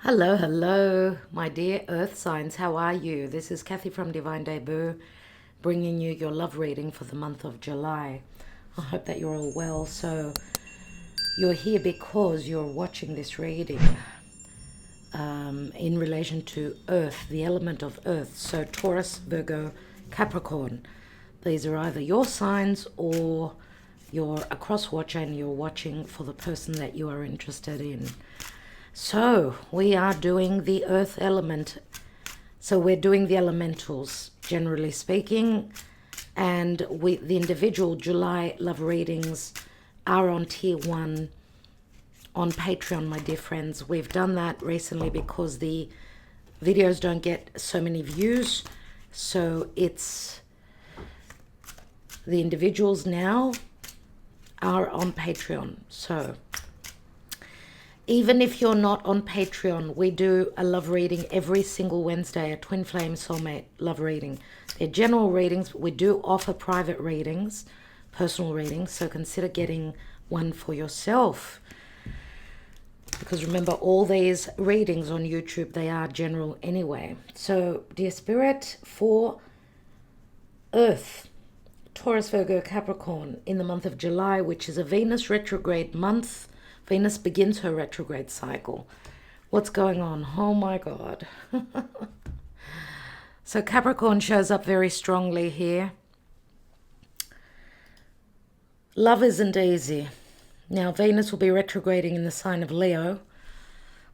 Hello, hello, my dear earth signs. How are you? This is Kathy from Divine Debut, bringing you your love reading for the month of July. I hope that you're all well. So you're here because you're watching this reading in relation to earth, the element of earth. So Taurus, Virgo, Capricorn. These are either your signs or you're a cross watcher and you're watching for the person that you are interested in. So we are doing the earth element. So we're doing the elementals, generally speaking. And the individual July love readings are on tier 1 on Patreon, my dear friends. We've done that recently because the videos don't get so many views. So it's the individuals now are on Patreon. So even if you're not on Patreon, we do a love reading every single Wednesday, a twin flame soulmate love reading. They're general readings, but we do offer private readings, personal readings, so consider getting one for yourself. Because remember, all these readings on YouTube, they are general anyway. So, dear Spirit, for Earth, Taurus, Virgo, Capricorn, in the month of July, which is a Venus retrograde month. Venus begins her retrograde cycle. What's going on? Oh my God. So Capricorn shows up very strongly here. Love isn't easy. Now Venus will be retrograding in the sign of Leo.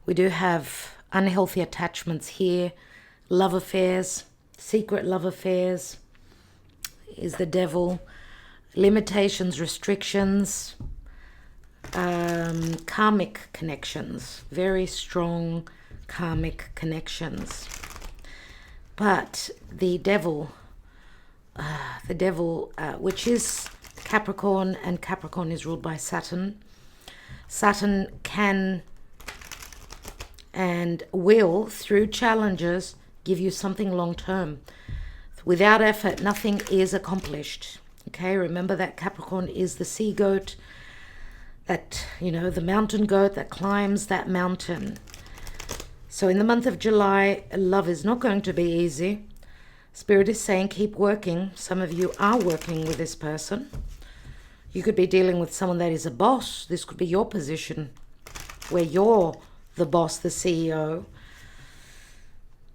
We do have unhealthy attachments here. Love affairs, secret love affairs is the devil. Limitations, restrictions, karmic connections, very strong karmic connections. But the devil, which is Capricorn, and Capricorn is ruled by Saturn. Saturn can and will, through challenges, give you something long term. Without effort, nothing is accomplished. Okay, remember that Capricorn is the sea goat, that, the mountain goat that climbs that mountain. So in the month of July, love is not going to be easy. Spirit is saying keep working. Some of you are working with this person. You could be dealing with someone that is a boss. This could be your position where you're the boss, the CEO.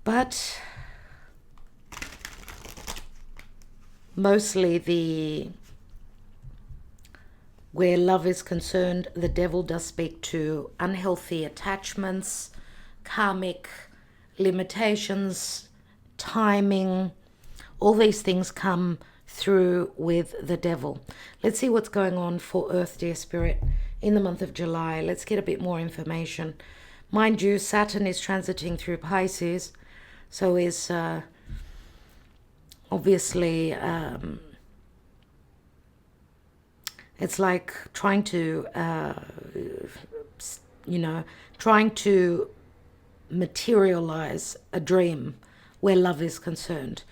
But mostly where love is concerned, the devil does speak to unhealthy attachments, karmic limitations, timing. All these things come through with the devil. Let's see what's going on for Earth, dear Spirit, in the month of July. Let's get a bit more information. Mind you, Saturn is transiting through Pisces, so is obviously it's like trying to materialize a dream where love is concerned.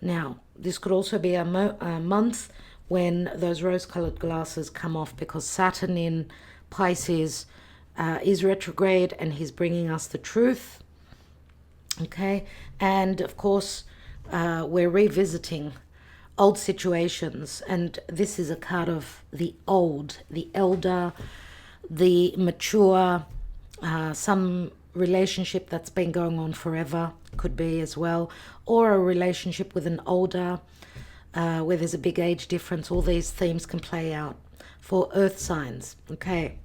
Now, this could also be a month when those rose-colored glasses come off, because Saturn in Pisces is retrograde and he's bringing us the truth. Okay, and of course we're revisiting old situations, and this is a card of the old, the elder, the mature, some relationship that's been going on forever could be as well, or a relationship with an older, where there's a big age difference. All these themes can play out for earth signs. Okay,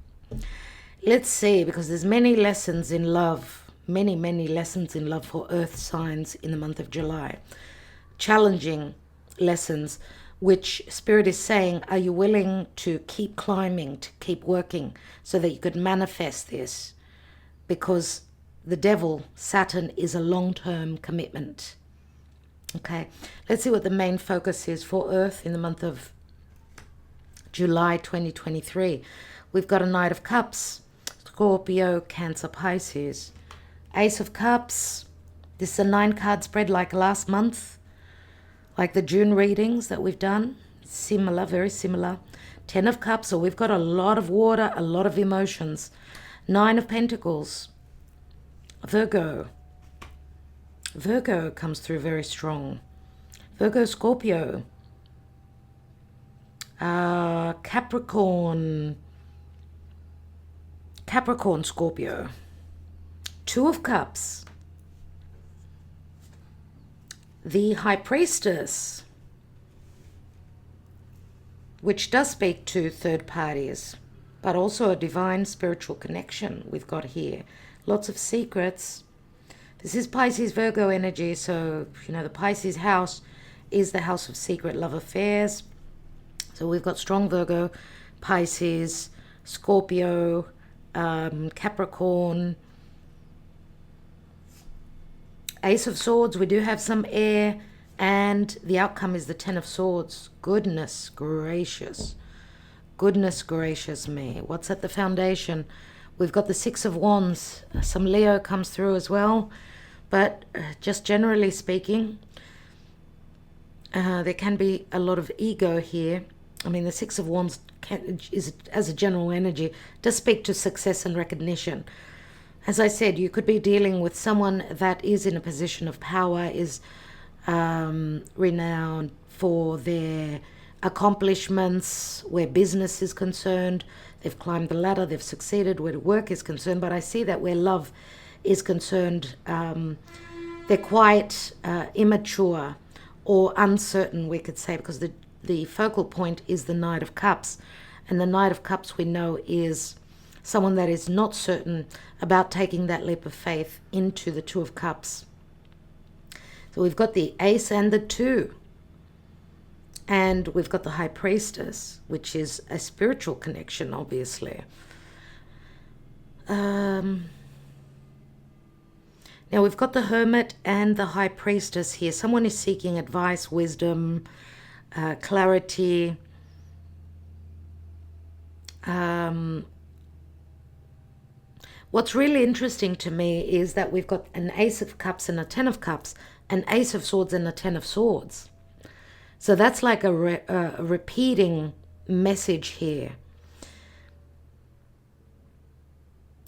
let's see, because there's many lessons in love, many lessons in love for earth signs in the month of July. Challenging lessons, which Spirit is saying, are you willing to keep climbing, to keep working, so that you could manifest this? Because the devil, Saturn, is a long-term commitment. Okay, let's see what the main focus is for Earth in the month of July 2023. We've got a Knight of Cups, Scorpio, Cancer, Pisces. Ace of Cups. This is a 9-card spread like last month, like the June readings that we've done. Similar, very similar. 10 of Cups, so we've got a lot of water, a lot of emotions. 9 of Pentacles. Virgo. Virgo comes through very strong. Virgo, Scorpio. Capricorn, Scorpio. Two of Cups. The High Priestess, which does speak to third parties, but also a divine spiritual connection we've got here. Lots of secrets. This is Pisces Virgo energy, so, the Pisces house is the house of secret love affairs. So we've got strong Virgo, Pisces, Scorpio, Capricorn, Ace of Swords. We do have some air, and the outcome is the Ten of Swords. Goodness gracious. Goodness gracious me. What's at the foundation? We've got the Six of Wands. Some Leo comes through as well. But just generally speaking, there can be a lot of ego here. I mean, the Six of Wands is, as a general energy, does speak to success and recognition. As I said, you could be dealing with someone that is in a position of power, is renowned for their accomplishments, where business is concerned. They've climbed the ladder, they've succeeded where work is concerned. But I see that where love is concerned, they're quite immature or uncertain, we could say, because the focal point is the Knight of Cups. And the Knight of Cups, we know, is someone that is not certain about taking that leap of faith into the Two of Cups. So we've got the Ace and the Two. And we've got the High Priestess, which is a spiritual connection, obviously. Now we've got the Hermit and the High Priestess here. Someone is seeking advice, wisdom, clarity. What's really interesting to me is that we've got an Ace of Cups and a Ten of Cups, an Ace of Swords and a Ten of Swords. So that's like a repeating message here.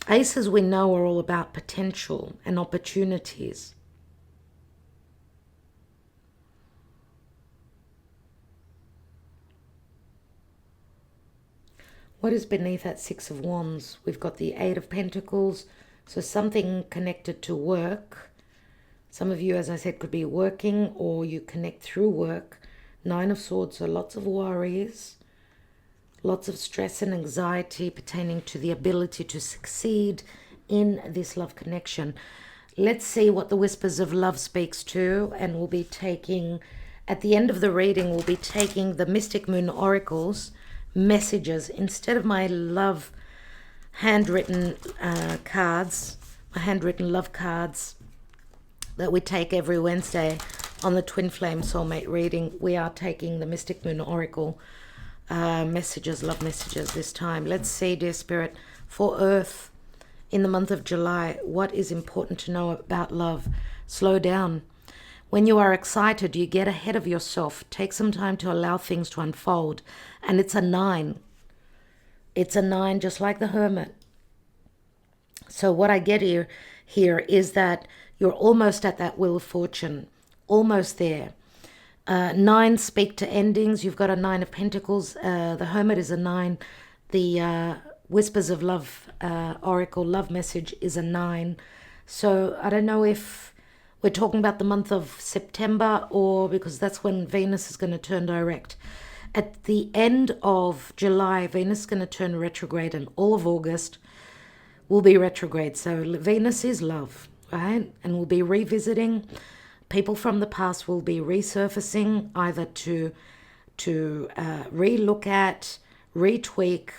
Aces, we know, are all about potential and opportunities. What is beneath that Six of Wands? We've got the Eight of Pentacles, so something connected to work. Some of you, as I said, could be working or you connect through work. Nine of Swords, so lots of worries, lots of stress and anxiety pertaining to the ability to succeed in this love connection. Let's see what the Whispers of Love speaks to, and we'll be taking, at the end of the reading, we'll be taking the Mystic Moon Oracles messages instead of my love handwritten cards, my handwritten love cards that we take every Wednesday on the Twin Flame Soulmate reading. We are taking the Mystic Moon Oracle messages, love messages this time. Let's see, dear Spirit, for Earth in the month of July, what is important to know about love? Slow down. When you are excited, you get ahead of yourself. Take some time to allow things to unfold. And it's a 9. It's a 9, just like the Hermit. So what I get here is that you're almost at that Wheel of Fortune. Almost there. 9 speak to endings. You've got a 9 of Pentacles. The Hermit is a 9. The Whispers of Love Oracle love message is a 9. So I don't know if we're talking about the month of September, or because that's when Venus is going to turn direct. At the end of July, Venus is going to turn retrograde, and all of August will be retrograde. So Venus is love, right? And we'll be revisiting. People from the past will be resurfacing, either to re-look at, retweak,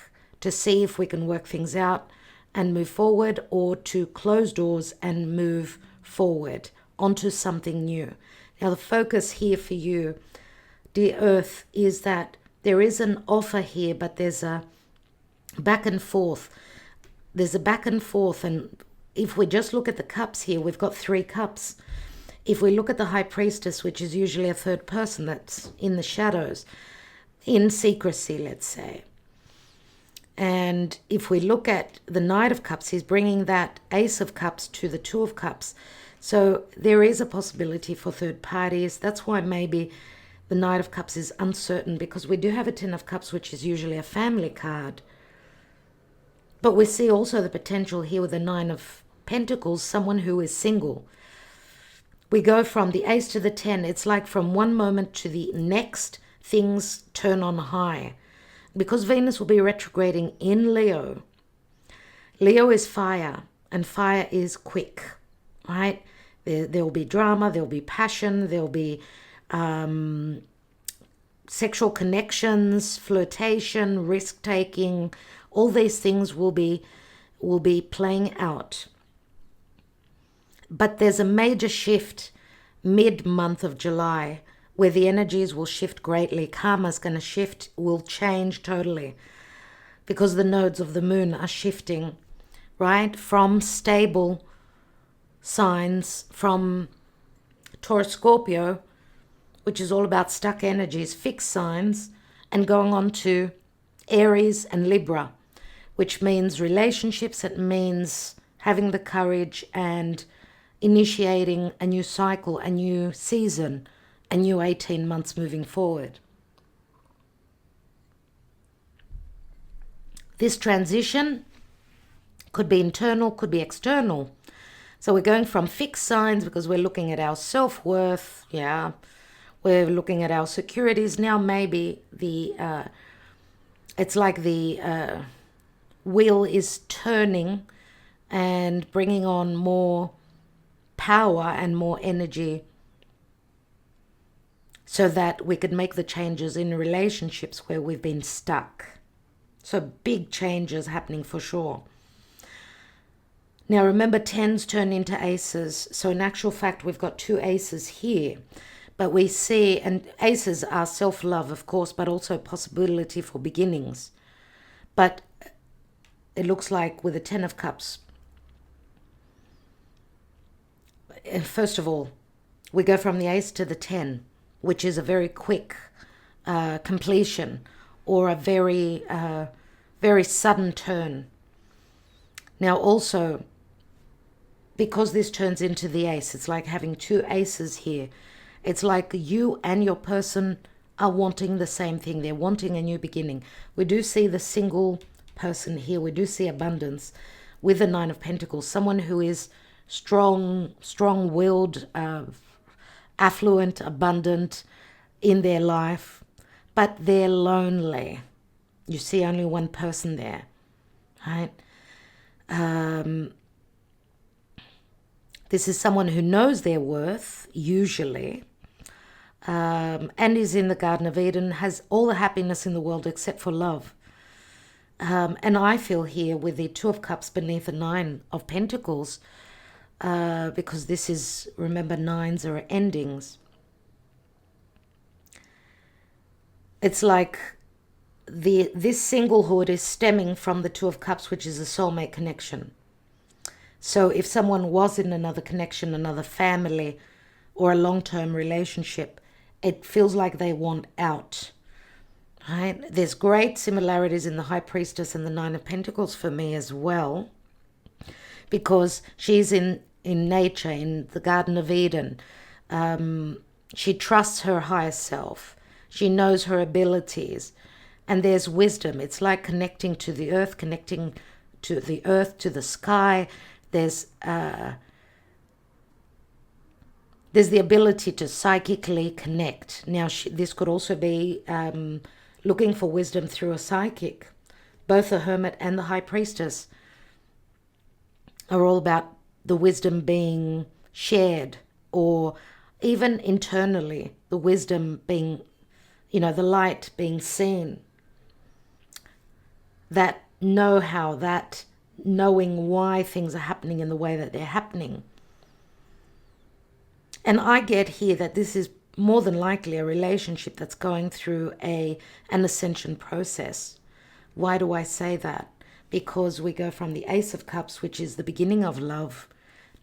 to see if we can work things out and move forward, or to close doors and move forward onto something new. Now, the focus here for you, dear Earth, is that there is an offer here, but there's a back and forth. There's a back and forth, and if we just look at the cups here, we've got 3 cups. If we look at the High Priestess, which is usually a third person that's in the shadows, in secrecy, let's say, And if we look at the Knight of Cups, he's bringing that Ace of Cups to the Two of Cups. So there is a possibility for third parties. That's why maybe the Knight of Cups is uncertain, because we do have a Ten of Cups, which is usually a family card. But we see also the potential here with the Nine of Pentacles, someone who is single. We go from the Ace to the 10. It's like from one moment to the next, things turn on high. Because Venus will be retrograding in Leo. Leo is fire, and fire is quick, right? There will be drama, there will be passion, there will be sexual connections, flirtation, risk-taking. All these things will be playing out. But there's a major shift mid-month of July where the energies will shift greatly. Karma's going to shift, will change totally, because the nodes of the moon are shifting, right? From stable signs, from Taurus, Scorpio, which is all about stuck energies, fixed signs, and going on to Aries and Libra, which means relationships. It means having the courage and initiating a new cycle, a new season, a new 18 months moving forward. This transition could be internal, could be external. So we're going from fixed signs because we're looking at our self-worth, yeah. We're looking at our securities. Now maybe it's like the wheel is turning and bringing on more power and more energy, so that we could make the changes in relationships where we've been stuck. So big changes happening for sure. Now remember, tens turn into aces. So in actual fact, we've got two aces here. But we see, and aces are self-love, of course, but also possibility for beginnings. But it looks like with the Ten of Cups, first of all, we go from the Ace to the 10, which is a very quick completion, or a very, very sudden turn. Now also, because this turns into the Ace, it's like having two aces here. It's like you and your person are wanting the same thing. They're wanting a new beginning. We do see the single person here. We do see abundance with the Nine of Pentacles. Someone who is strong-willed, affluent, abundant in their life, but they're lonely. You see only one person there, right? This is someone who knows their worth, usually, and is in the Garden of Eden, has all the happiness in the world except for love. And I feel here with the Two of Cups beneath the Nine of Pentacles, because this is, remember, nines are endings. It's like this singlehood is stemming from the Two of Cups, which is a soulmate connection. So if someone was in another connection, another family, or a long-term relationship, it feels like they want out, right? There's great similarities in the High Priestess and the Nine of Pentacles for me as well, because she's in nature, in the Garden of Eden. She trusts her higher self. She knows her abilities. And there's wisdom. It's like connecting to the earth, connecting to the earth, to the sky. There's the ability to psychically connect. Now, this could also be looking for wisdom through a psychic. Both the Hermit and the High Priestess are all about the wisdom being shared, or even internally, the wisdom being, the light being seen. That know-how, that knowing why things are happening in the way that they're happening. And I get here that this is more than likely a relationship that's going through an ascension process. Why do I say that? Because we go from the Ace of Cups, which is the beginning of love,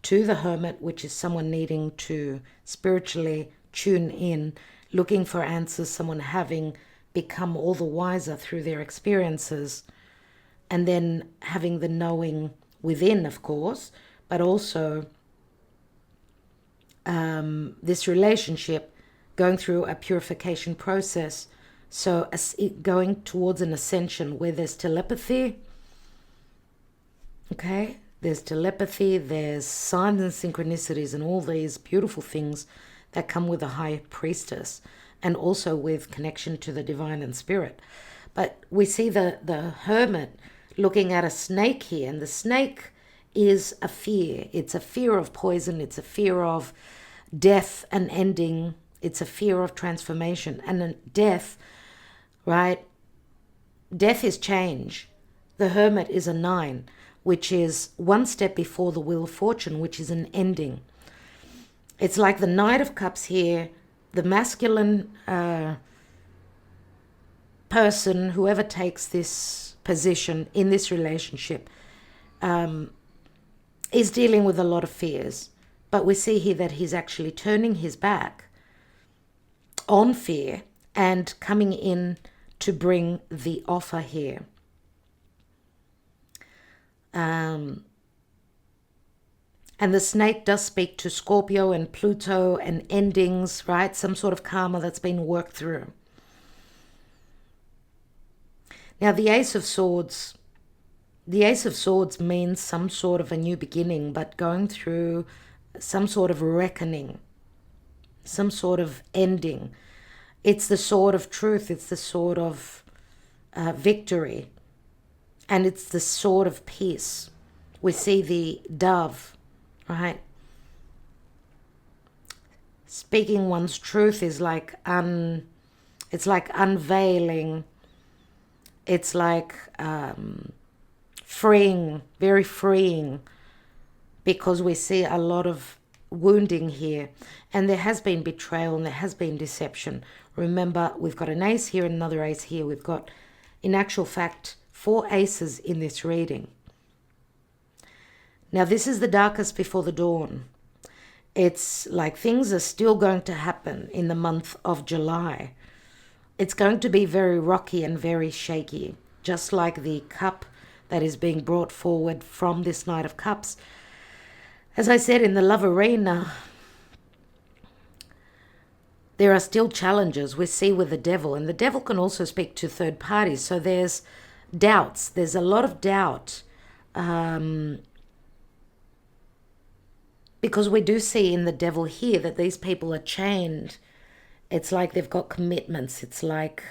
to the Hermit, which is someone needing to spiritually tune in, looking for answers, someone having become all the wiser through their experiences, and then having the knowing within, of course, but also this relationship going through a purification process. So going towards an ascension where there's telepathy, okay? There's telepathy, there's signs and synchronicities and all these beautiful things that come with a high priestess, and also with connection to the divine and spirit. But we see the hermit looking at a snake here, and the snake is a fear. It's a fear of poison. It's a fear of death and ending. It's a fear of transformation. And death, right? Death is change. The hermit is a 9, which is one step before the wheel of fortune, which is an ending. It's like the Knight of Cups here, the masculine person, whoever takes this position in this relationship, is dealing with a lot of fears. But we see here that he's actually turning his back on fear and coming in to bring the offer here. And the snake does speak to Scorpio and Pluto and endings, right? Some sort of karma that's been worked through. Now, the Ace of Swords means some sort of a new beginning, but going through some sort of reckoning, some sort of ending. It's the sword of truth. It's the sword of victory. And it's the sword of peace. We see the dove, right? Speaking one's truth is like it's like unveiling. It's like freeing, very freeing, because we see a lot of wounding here, and there has been betrayal and there has been deception. Remember, we've got an ace here and another ace here. We've got, in actual fact, 4 aces in this reading. Now, this is the darkest before the dawn. It's like things are still going to happen in the month of July. It's going to be very rocky and very shaky, just like the cup that is being brought forward from this Knight of Cups. As I said, in the love arena, there are still challenges we see with the devil, and the devil can also speak to third parties. So there's doubts. There's a lot of doubt. Because we do see in the devil here that these people are chained. It's like they've got commitments. It's like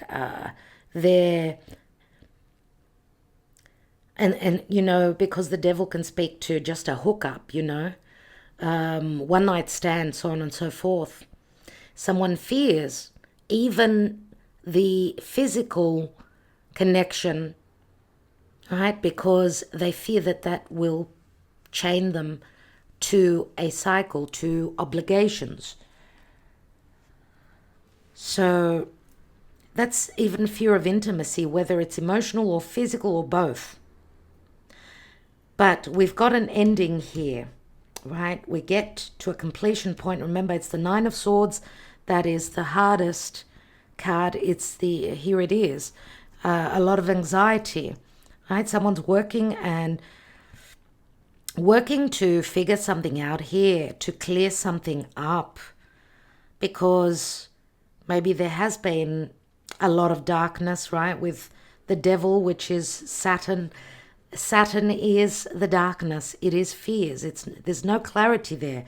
they're... And you know, because the devil can speak to just a hookup, you know, one night stand, so on and so forth. Someone fears even the physical connection, right? Because they fear that that will chain them to a cycle, to obligations. So that's even fear of intimacy, whether it's emotional or physical or both. But we've got an ending here, right? We get to a completion point. Remember, it's the 9 of Swords. That is the hardest card. Here it is. A lot of anxiety, right? Someone's working to figure something out here, to clear something up, because maybe there has been a lot of darkness, right? With the devil, which is Saturn. Saturn is the darkness. It is fears. There's no clarity there.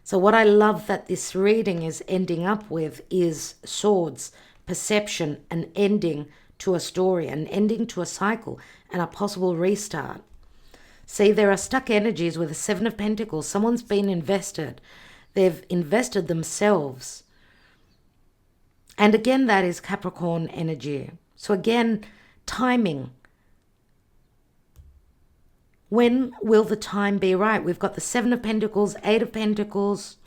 So what I love that this reading is ending up with is swords, perception, an ending to a story, an ending to a cycle, and a possible restart. See, there are stuck energies with the 7 of Pentacles. Someone's been invested. They've invested themselves. And again, that is Capricorn energy. So again, timing. When will the time be right? We've got the 7 of Pentacles, 8 of Pentacles.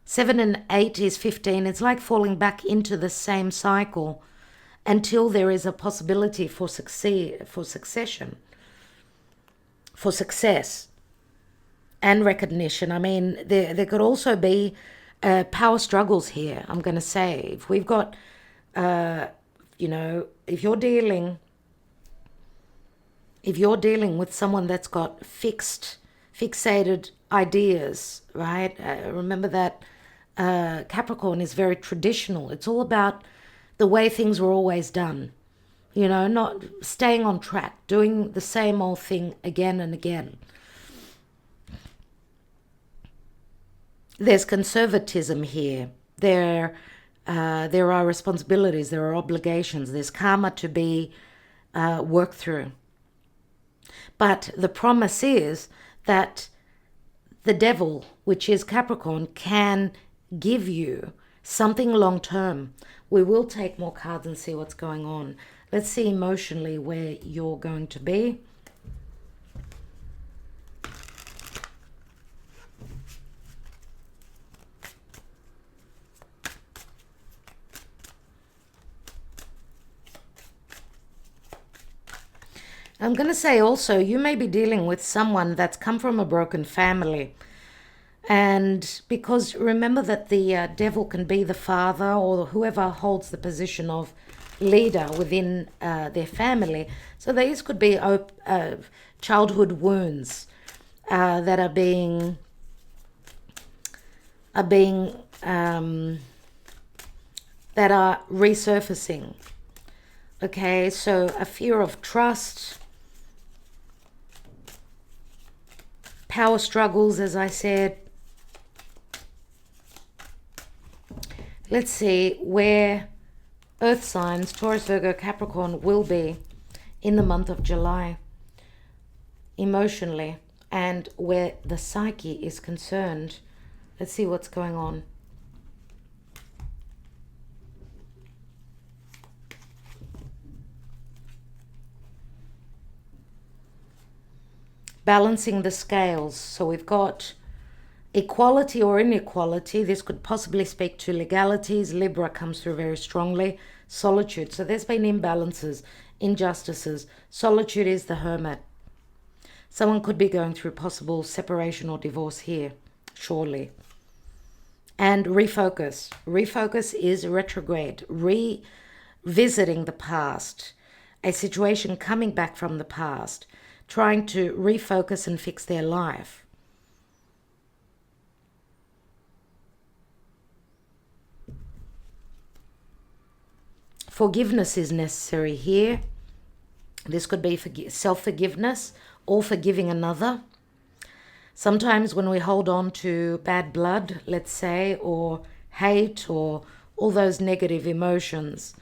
7 and 8 is 15. It's like falling back into the same cycle until there is a possibility for succession, for success and recognition. I mean, there could also be power struggles here, I'm going to say. If we've got, if you're dealing if you're dealing with someone that's got fixated ideas, right? Remember that Capricorn is very traditional. It's all about the way things were always done. You know, not staying on track, doing the same old thing again and again. There's conservatism here. There are responsibilities, there are obligations, there's karma to be worked through. But the promise is that the devil, which is Capricorn, can give you something long term. We will take more cards and see what's going on. Let's see emotionally where you're going to be. I'm going to say also, you may be dealing with someone that's come from a broken family. And because remember that the devil can be the father or whoever holds the position of leader within their family. So these could be childhood wounds that are being that are resurfacing. Okay, so a fear of trust, power struggles, as I said. Let's see where Earth signs, Taurus, Virgo, Capricorn, will be in the month of July emotionally, and where the psyche is concerned. Let's see what's going on. Balancing the scales. So we've got equality or inequality. This could possibly speak to legalities. Libra comes through very strongly. Solitude. So there's been imbalances, injustices. Solitude is the hermit. Someone could be going through possible separation or divorce here, surely. And refocus. Refocus is retrograde. Revisiting the past. A situation coming back from the past. Trying to refocus and fix their life. Forgiveness is necessary here. This could be self-forgiveness or forgiving another. Sometimes when we hold on to bad blood, let's say, or hate or all those negative emotions,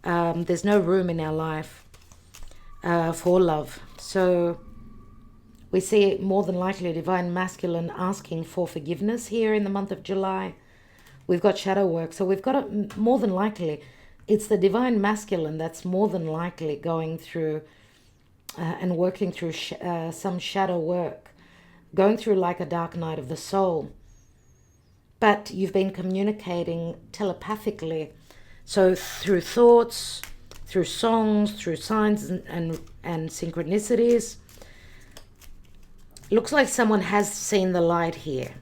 there's no room in our life for love. So we see more than likely divine masculine asking for forgiveness here in the month of July. We've got shadow work. So we've got more than likely, it's the divine masculine that's more than likely going through and working through some shadow work, going through like a dark night of the soul. But you've been communicating telepathically. So through thoughts, through songs, through signs and synchronicities. Looks like someone has seen the light here.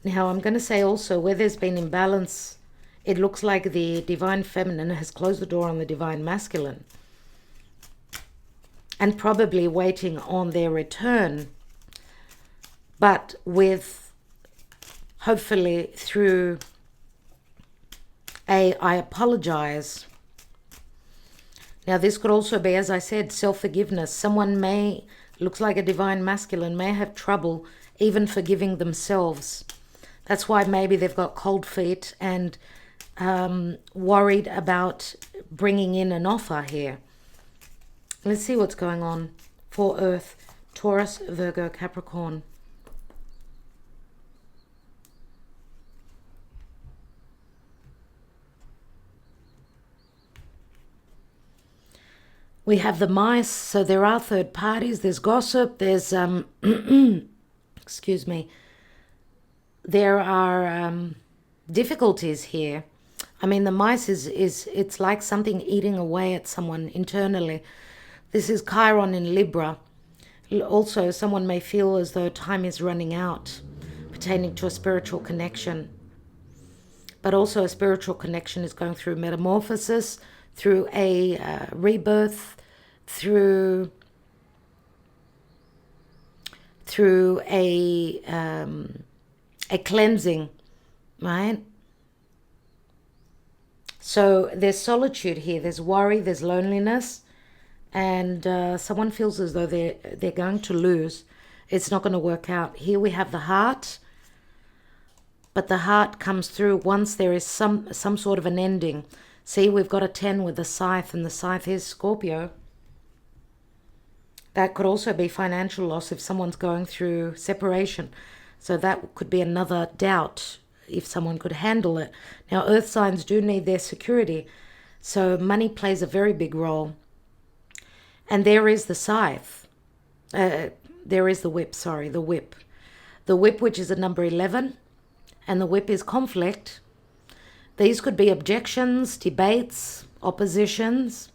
Now I'm going to say also where there's been imbalance, it looks like the divine feminine has closed the door on the divine masculine. And probably waiting on their return. But with, hopefully through I apologize. Now this could also be, as I said, self-forgiveness. Someone may, looks like a divine masculine, may have trouble even forgiving themselves. That's why maybe they've got cold feet and worried about bringing in an offer here. Let's see what's going on for Earth, Taurus, Virgo, Capricorn. We have the mice, so there are third parties, there's gossip, there's, excuse me, there are difficulties here. I mean, the mice it's like something eating away at someone internally. This is Chiron in Libra. Also, someone may feel as though time is running out, pertaining to a spiritual connection. But also a spiritual connection is going through metamorphosis, through a rebirth, through through a cleansing, right? So there's solitude here, there's worry, there's loneliness, and someone feels as though they're going to lose. It's not going to work out. Here we have the heart, but the heart comes through once there is some sort of an ending. See, we've got a 10 with the scythe, and the scythe is Scorpio. That could also be financial loss if someone's going through separation. So that could be another doubt if someone could handle it. Now, earth signs do need their security, so money plays a very big role. And there is the scythe. There is the whip, sorry, the whip. The whip, which is a number 11, and the whip is conflict. These could be objections, debates, oppositions.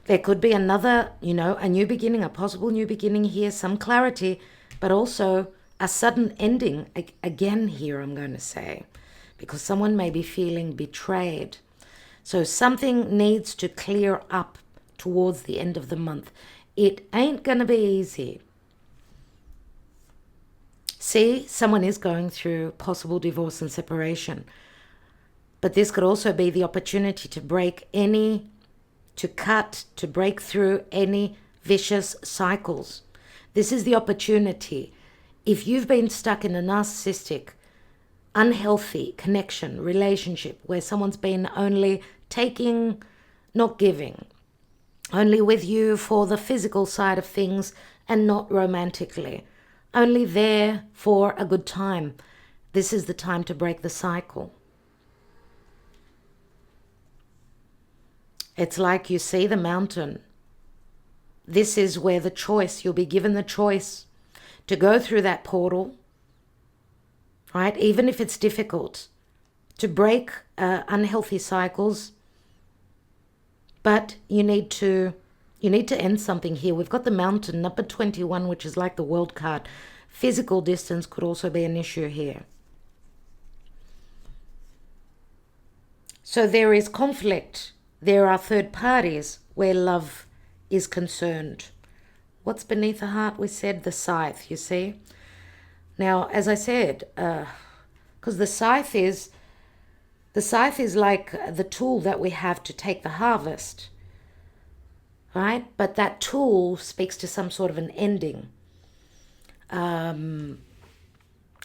There could be another, a new beginning, a possible new beginning here, some clarity, but also a sudden ending again here, I'm going to say, because someone may be feeling betrayed. So something needs to clear up towards the end of the month. It ain't going to be easy. See, someone is going through possible divorce and separation. But this could also be the opportunity to break to break through any vicious cycles. This is the opportunity. If you've been stuck in a narcissistic, unhealthy connection, relationship, where someone's been only taking, not giving, only with you for the physical side of things and not romantically, only there for a good time, this is the time to break the cycle. It's like you see the mountain. This is where the choice, you'll be given the choice to go through that portal, right? Even if it's difficult, to break unhealthy cycles. But you need to end something here. We've got the mountain, number 21, which is like the world card. Physical distance could also be an issue here. So there is conflict. There are third parties where love is concerned. What's beneath the heart? We said the scythe, you see. Now, as I said, because the scythe is like the tool that we have to take the harvest, right? But that tool speaks to some sort of an ending. And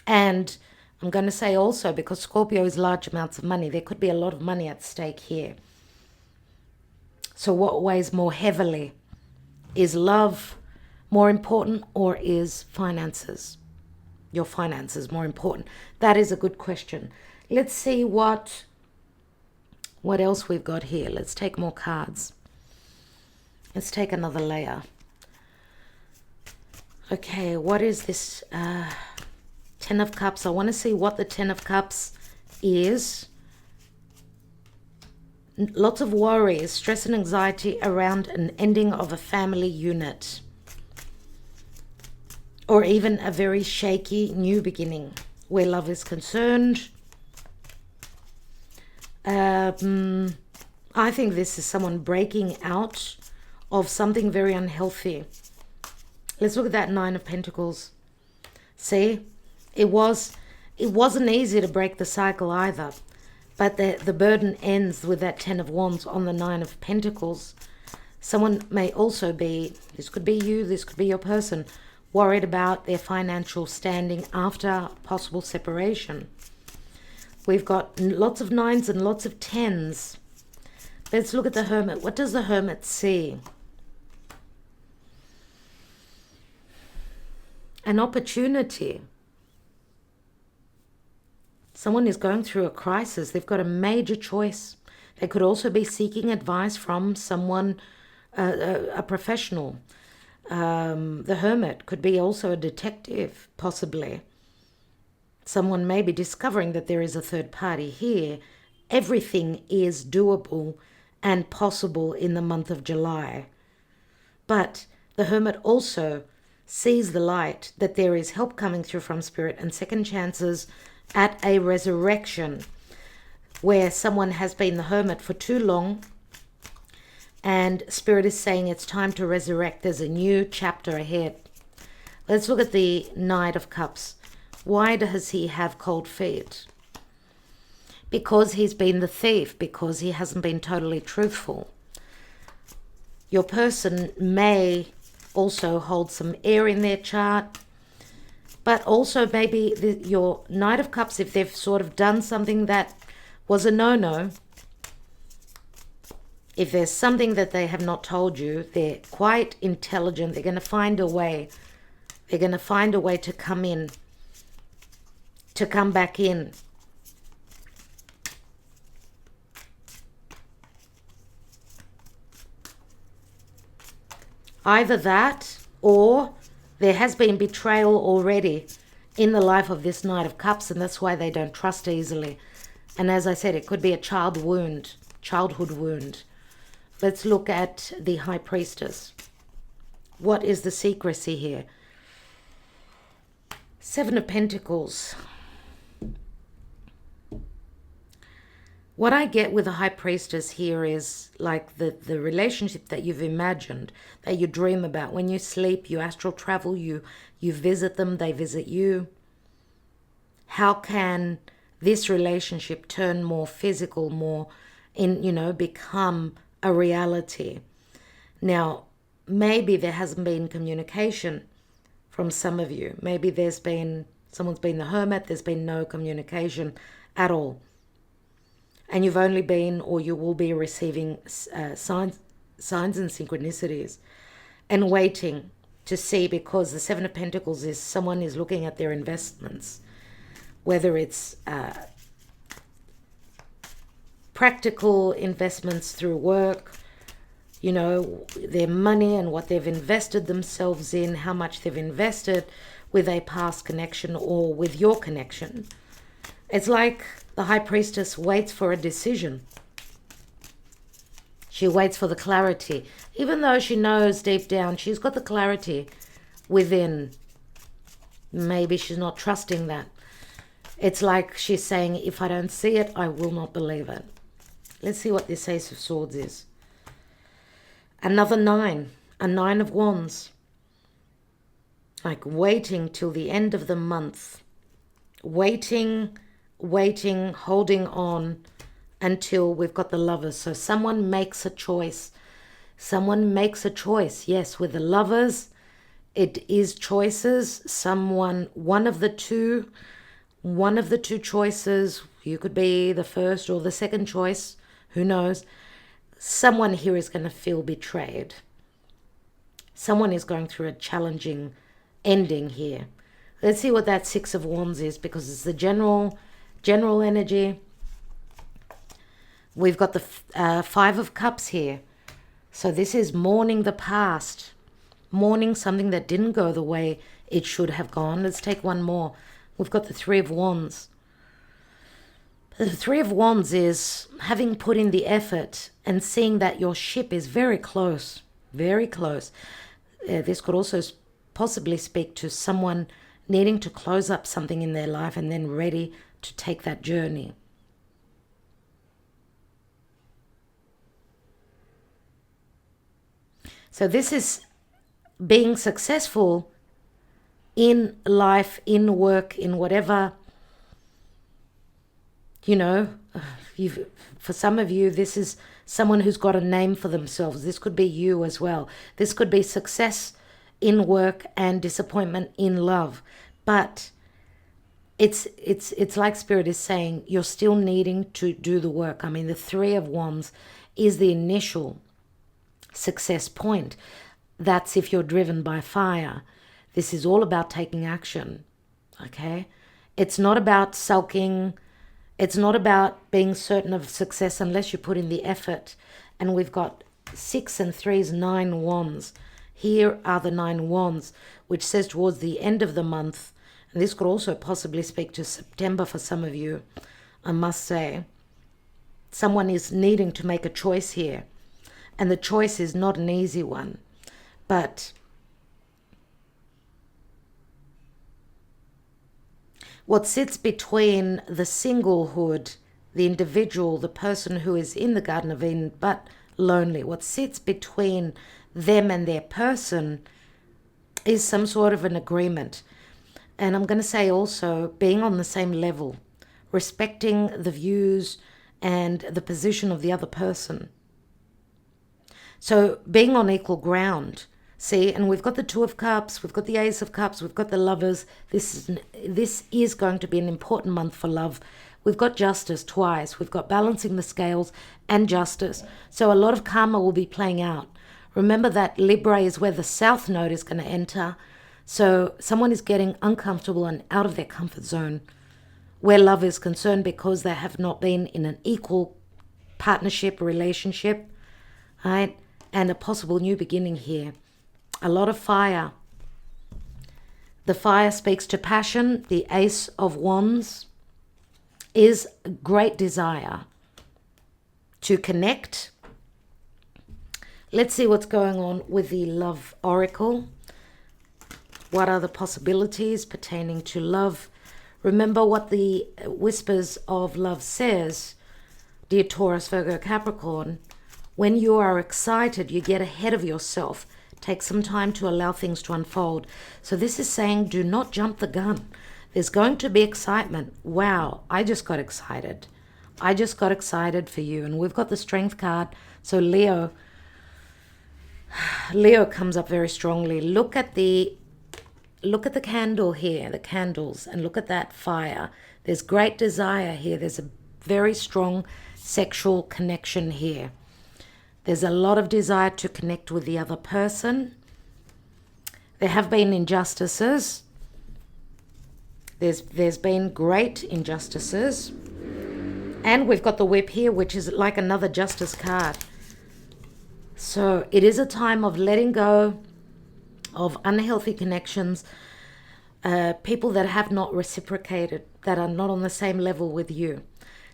I'm going to say also, because Scorpio is large amounts of money, there could be a lot of money at stake here. So what weighs more heavily? Is love more important, or is finances? Your finances more important? That is a good question. Let's see what else we've got here. Let's take more cards. Let's take another layer. Okay, what is this? 10 of Cups. I want to see what the 10 of Cups is. Lots of worry, stress and anxiety around an ending of a family unit. Or even a very shaky new beginning where love is concerned. I think this is someone breaking out of something very unhealthy. Let's look at that 9 of Pentacles. See, it wasn't easy to break the cycle either. But the burden ends with that 10 of Wands on the 9 of Pentacles. Someone may also be, this could be you, this could be your person, worried about their financial standing after possible separation. We've got lots of 9s and lots of 10s. Let's look at the Hermit. What does the Hermit see? An opportunity. Someone is going through a crisis. They've got a major choice. They could also be seeking advice from someone, a professional. The Hermit could be also a detective, possibly. Someone may be discovering that there is a third party here. Everything is doable and possible in the month of July. But the Hermit also sees the light, that there is help coming through from Spirit and second chances at a resurrection, where someone has been the Hermit for too long and Spirit is saying it's time to resurrect. There's a new chapter ahead. Let's look at the Knight of Cups. Why does he have cold feet? Because he's been the thief, because he hasn't been totally truthful. Your person may also hold some air in their chart, but also maybe your Knight of Cups, if they've sort of done something that was a no-no, if there's something that they have not told you, they're quite intelligent. They're going to find a way. They're going to find a way to come in, to come back in. Either that, or there has been betrayal already in the life of this Knight of Cups, and that's why they don't trust easily. And as I said, it could be a childhood wound. Let's look at the High Priestess. What is the secrecy here? Seven of Pentacles. What I get with the High Priestess here is like the relationship that you've imagined, that you dream about. When you sleep, you astral travel, you visit them, they visit you. How can this relationship turn more physical, more become a reality? Now, maybe there hasn't been communication from some of you. Maybe someone's been the hermit, there's been no communication at all. And you've only been, or you will be receiving signs and synchronicities and waiting to see, because the Seven of Pentacles is someone is looking at their investments, whether it's practical investments through work, their money and what they've invested themselves in, how much they've invested with a past connection or with your connection. It's like the High Priestess waits for a decision. She waits for the clarity. Even though she knows deep down, she's got the clarity within. Maybe she's not trusting that. It's like she's saying, if I don't see it, I will not believe it. Let's see what this Ace of Swords is. Another 9. A 9 of Wands. Like waiting till the end of the month. Waiting, holding on until we've got the Lovers. So someone makes a choice. Someone makes a choice. Yes, with the Lovers, it is choices. One of the two choices, you could be the first or the second choice, who knows. Someone here is going to feel betrayed. Someone is going through a challenging ending here. Let's see what that Six of Wands is, because it's the general energy. We've got the Five of Cups here. So this is mourning the past, mourning something that didn't go the way it should have gone. Let's take one more. We've got the Three of Wands. The Three of Wands is having put in the effort and seeing that your ship is very close, very close. This could also possibly speak to someone needing to close up something in their life and then ready to take that journey. So this is being successful in life, in work, in whatever, for some of you, this is someone who's got a name for themselves. This could be you as well. This could be success in work and disappointment in love. But it's like Spirit is saying, you're still needing to do the work. I mean, the Three of Wands is the initial success point. That's if you're driven by fire. This is all about taking action, okay? It's not about sulking. It's not about being certain of success unless you put in the effort. And we've got 6 and 3s, 9 wands. Here are the 9 wands, which says towards the end of the month, and this could also possibly speak to September for some of you, I must say, someone is needing to make a choice here. And the choice is not an easy one, but what sits between the singlehood, the individual, the person who is in the Garden of Eden but lonely, what sits between them and their person is some sort of an agreement. And I'm going to say also being on the same level, respecting the views and the position of the other person. So being on equal ground. See, and we've got the Two of Cups, we've got the Ace of Cups, we've got the Lovers. This is going to be an important month for love. We've got Justice twice. We've got balancing the scales and Justice. So a lot of karma will be playing out. Remember that Libra is where the South Node is going to enter. So someone is getting uncomfortable and out of their comfort zone where love is concerned because they have not been in an equal partnership, relationship, right? And a possible new beginning here. A lot of fire. The fire speaks to passion. The Ace of Wands is a great desire to connect. Let's see what's going on with the Love Oracle. What are the possibilities pertaining to love? Remember what the Whispers of Love says, dear Taurus, Virgo, Capricorn. When you are excited, you get ahead of yourself. Take some time to allow things to unfold. So this is saying do not jump the gun. There's going to be excitement. Wow, I just got excited. I just got excited for you. And we've got the Strength card. So Leo comes up very strongly. Look at the candle here, the candles, and look at that fire. There's great desire here. There's a very strong sexual connection here. There's a lot of desire to connect with the other person. There have been injustices. There's been great injustices. And we've got the Whip here, which is like another Justice card. So it is a time of letting go of unhealthy connections, people that have not reciprocated, that are not on the same level with you.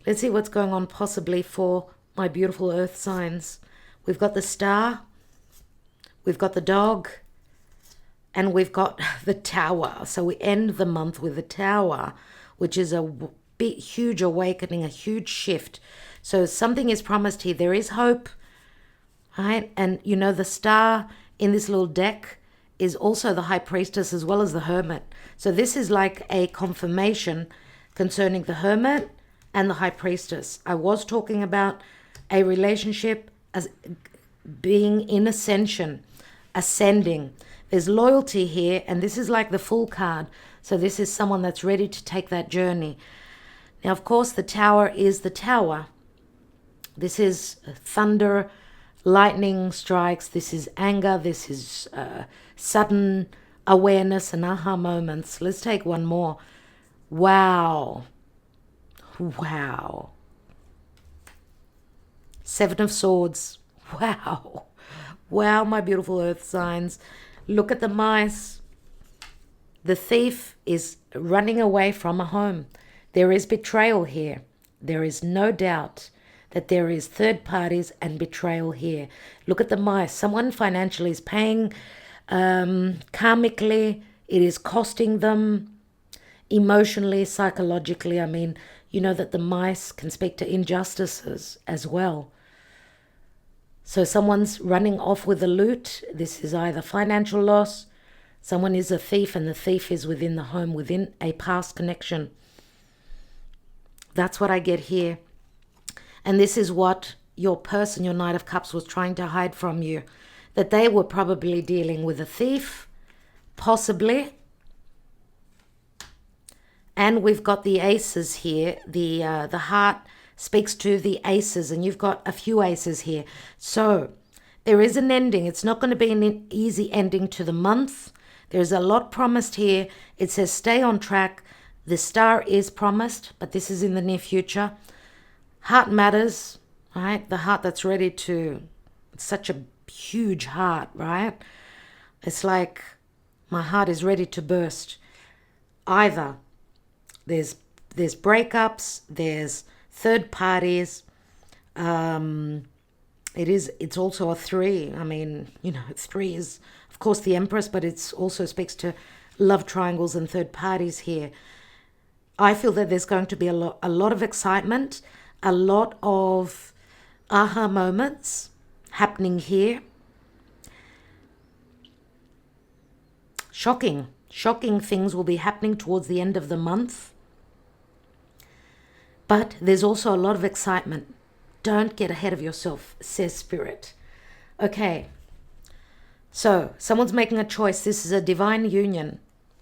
Let's see what's going on possibly for my beautiful earth signs. We've got the Star, we've got the Dog, and we've got the Tower. So we end the month with the Tower, which is a big, huge awakening, a huge shift. So something is promised here. There is hope, right? And you know, the Star in this little deck is also the High Priestess as well as the Hermit. So this is like a confirmation concerning the Hermit and the High Priestess. I was talking about a relationship as being in ascension, ascending. There's loyalty here, and this is like the Fool card. So this is someone that's ready to take that journey. Now, of course, the Tower is the Tower. This is thunder, lightning strikes. This is anger. This is sudden awareness and aha moments. Let's take one more. Wow. Wow. Seven of Swords. Wow. Wow, my beautiful earth signs. Look at the mice. The thief is running away from a home. There is betrayal here. There is no doubt that there is third parties and betrayal here. Look at the mice. Someone financially is paying karmically. It is costing them emotionally, psychologically. I mean, you know that the mice can speak to injustices as well. So someone's running off with the loot. This is either financial loss. Someone is a thief, and the thief is within the home, within a past connection. That's what I get here. And this is what your person, your Knight of Cups, was trying to hide from you. That they were probably dealing with a thief, possibly. And we've got the aces here. The heart speaks to the aces, and you've got a few aces here. So there is an ending. It's not going to be an easy ending to the month. There's a lot promised here. It says stay on track. The Star is promised, but this is in the near future. Heart matters, right? The heart that's ready to, it's such a huge heart, right? It's like my heart is ready to burst. Either there's breakups, there's third parties. It's also a 3. I mean, you know, 3 is of course the Empress, but it also speaks to love triangles and third parties here. I feel that there's going to be a lot of excitement, a lot of aha moments happening here. shocking things will be happening towards the end of the month. But there's also a lot of excitement. Don't get ahead of yourself, says Spirit. Okay, so someone's making a choice. This is a divine union,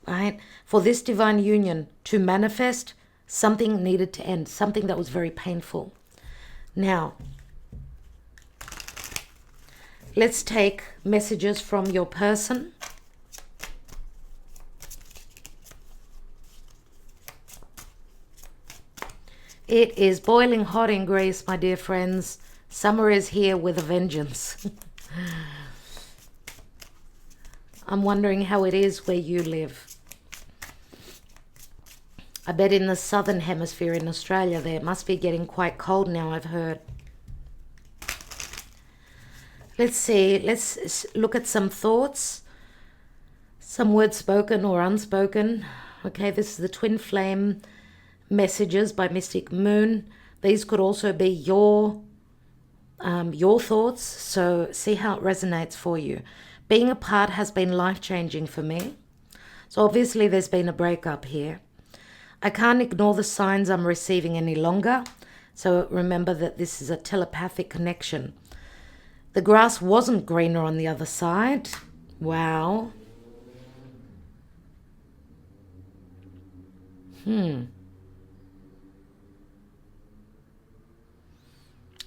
right? For this divine union to manifest, something needed to end, something that was very painful. Now, let's take messages from your person. It is boiling hot in Greece, my dear friends. Summer is here with a vengeance. I'm wondering how it is where you live. I bet in the southern hemisphere in Australia there must be getting quite cold now, I've heard. Let's see, let's look at some thoughts. Some words spoken or unspoken. Okay, this is the Twin Flame messages by Mystic Moon. These could also be your thoughts, so see how it resonates for you. Being apart has been life-changing for me. So obviously there's been a breakup here. I can't ignore the signs I'm receiving any longer. So remember that this is a telepathic connection. The grass wasn't greener on the other side. Wow.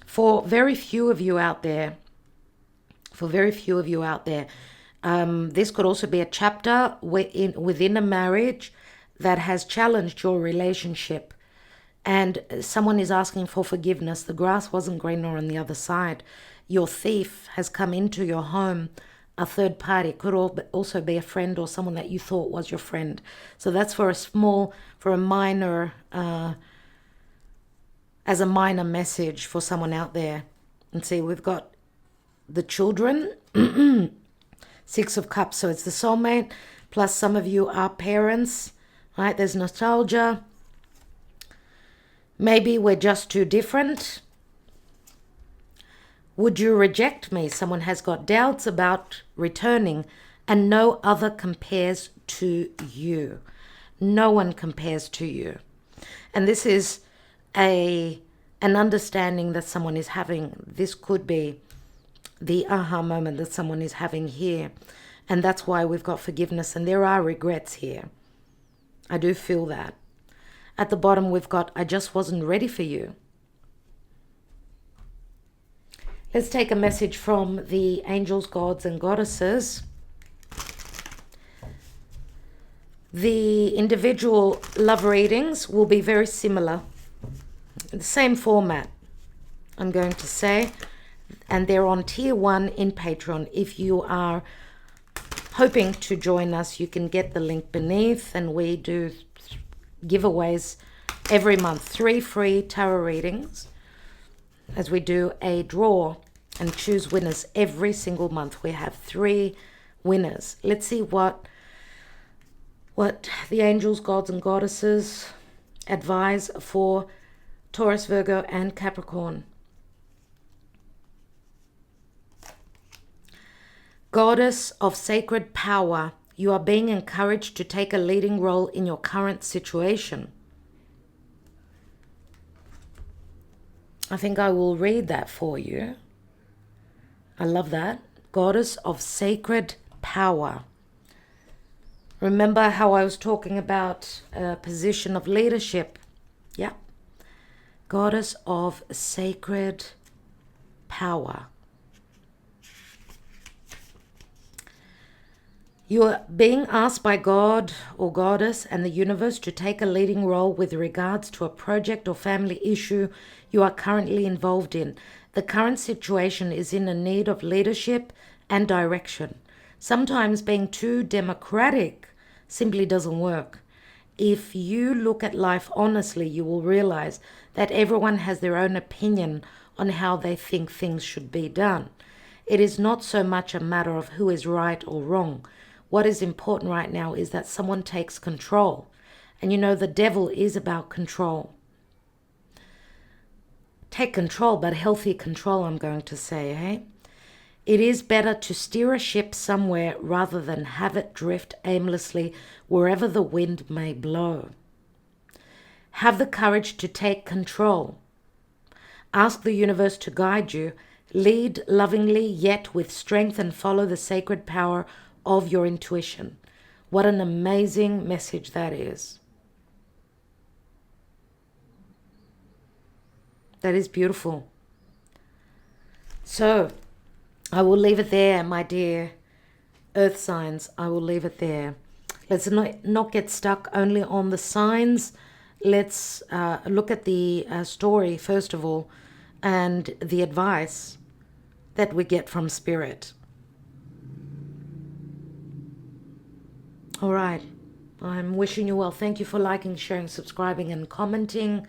For very few of you out there, this could also be a chapter within a marriage that has challenged your relationship, and someone is asking for forgiveness. The grass wasn't greener on the other side. Your thief has come into your home. A third party could also be a friend or someone that you thought was your friend. So that's as a minor message for someone out there. And see, we've got the children, Six of Cups. So it's the soulmate, plus some of you are parents, right? There's nostalgia. Maybe we're just too different. Would you reject me? Someone has got doubts about returning, and no other compares to you. No one compares to you. And this is an understanding that someone is having. This could be the aha moment that someone is having here. And that's why we've got forgiveness. And there are regrets here. I do feel that. At the bottom, we've got, I just wasn't ready for you. Let's take a message from the angels, gods, and goddesses. The individual love readings will be very similar. The same format, I'm going to say. And they're on Tier 1 in Patreon. If you are hoping to join us, you can get the link beneath. And we do giveaways every month. 3 free tarot readings, as we do a draw and choose winners every single month. We have 3 winners. Let's see what the angels, gods, and goddesses advise for Taurus, Virgo, and Capricorn. Goddess of sacred power, you are being encouraged to take a leading role in your current situation. I think I will read that for you. I love that. Goddess of sacred power. Remember how I was talking about a position of leadership? Yeah. Goddess of sacred power. You are being asked by God or Goddess and the universe to take a leading role with regards to a project or family issue you are currently involved in. The current situation is in a need of leadership and direction. Sometimes being too democratic simply doesn't work. If you look at life honestly, you will realize that everyone has their own opinion on how they think things should be done. It is not so much a matter of who is right or wrong. What is important right now is that someone takes control. And you know, the devil is about control. Take control, but healthy control, I'm going to say, hey? It is better to steer a ship somewhere rather than have it drift aimlessly wherever the wind may blow. Have the courage to take control. Ask the universe to guide you. Lead lovingly yet with strength and follow the sacred power of your intuition. What an amazing message that is. That is beautiful. So, I will leave it there, my dear earth signs. I will leave it there. Let's not get stuck only on the signs. Let's look at the story, first of all, and the advice that we get from Spirit. All right. I'm wishing you well. Thank you for liking, sharing, subscribing, and commenting,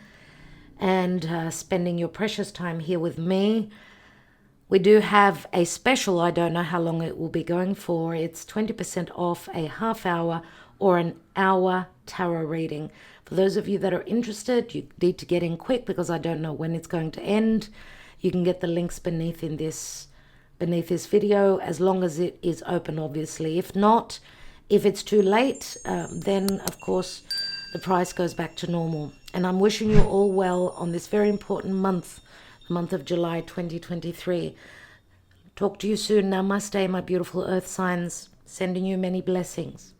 and spending your precious time here with me. We do have a special. I don't know how long it will be going for. It's 20% off a half hour or an hour tarot reading. For those of you that are interested, you need to get in quick because I don't know when it's going to end. You can get the links beneath this video, as long as it is open, obviously. If not, if it's too late, then of course the price goes back to normal. And I'm wishing you all well on this very important month, the month of July 2023. Talk to you soon. Namaste, my beautiful earth signs. Sending you many blessings.